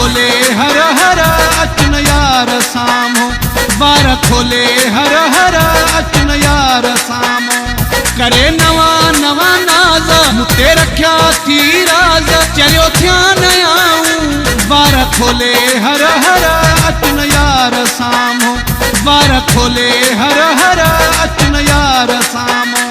खोले हर हर अचन यार सामो, द्वार खोले हर हर अचन यार सामो। करे नवा नवा नाज मुते रख्या थी राज, चलियो ध्यान आऊं द्वार खोले हर हर अचन यार सामो, द्वार खोले हर हर अचन यार सामो।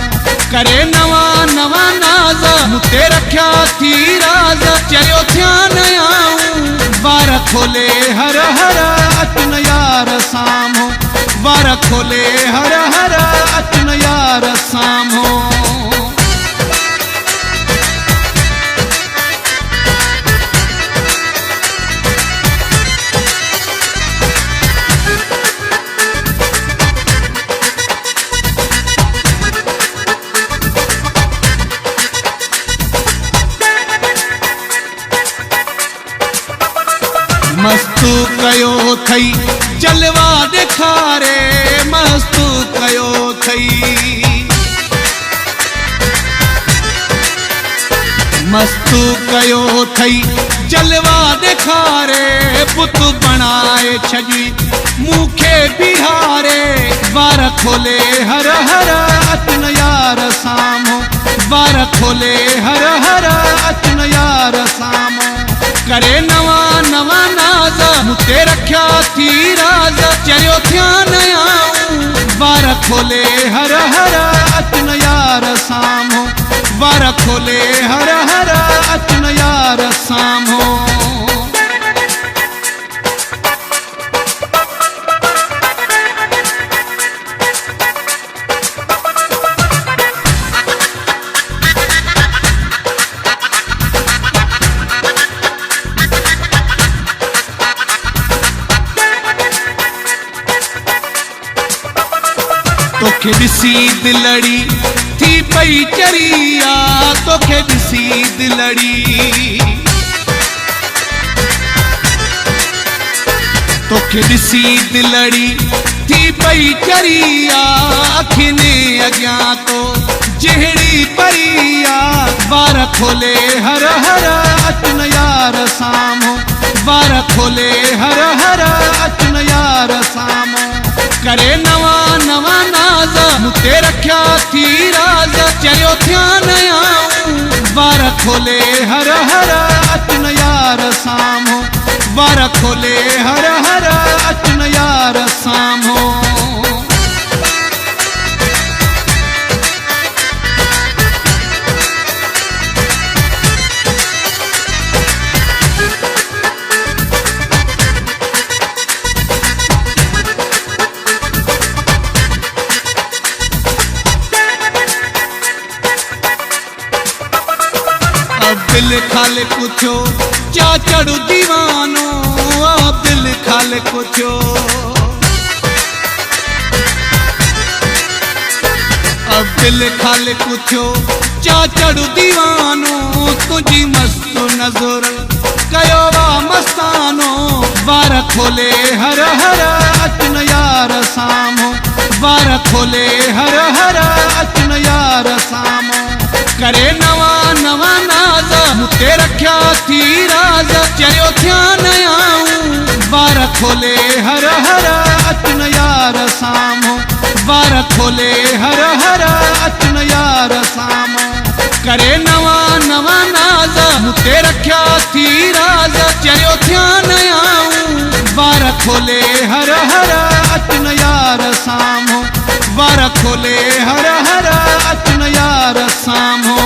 करे नवा नवा नाज मुते रख्या थी राज, चलियो ध्यान आऊं द्वार खोले हर हर अचन यार सामो, द्वार खोले हर हर अचन यार सामो। मस्तू कयो थई जलवा दिखारे, मस्तू कयो थई, मस्तू कयो थई जलवा दिखारे। पुत बनाए छजी मूखे बिहारे, द्वार खोले हर हर अचन यार सामो, द्वार खोले हर हर अचन यार सामो। करे नवा नवा नाज मुते रख्या थी राज, चलियो ध्यान आऊं द्वार खोले हर हर अचन यार सामो, द्वार खोले हर हर अचन यार सामो। तोखे दिसी दिलड़ी थी पई चरिया, तोखे दिसी दिलड़ी, तोखे दिसी दिलड़ी थी पई चरिया। अखिने अग्यां तो जहिड़ी परिया, द्वार खोले हर हर अचन यार सामो, द्वार खोले हर हर अचन यार सामो। करे नवा नवा नाज मुते रख्या थी राज, चलियो ध्यान आऊं द्वार खोले हर हर अचन यार सामो, द्वार खोले हर हर अचन यार सामो। दिल खाले कुछो चा चढ़ू दीवानो, अब दिल खाले कुछो, अब दिल खाले कुछो चा चढ़ू दीवानो। तुझी मस्त नजर कयो वा मस्तानो, द्वार खोले हर हर अचन यार सामो, द्वार खोले हर हर अचन यार सामो। करे नवा नवा नाज मुते रख्या थी राज, चलियो ध्यान आऊं द्वार खोले हर हर अचन यार सामो, द्वार खोले हर हर अचन यार सामो। करे नवा नवा नाज मुते रख्या थी राज, चलियो ध्यान आऊं द्वार खोले हर हर अचन यार सामो, द्वार खोले हर हर अचन यार सामो।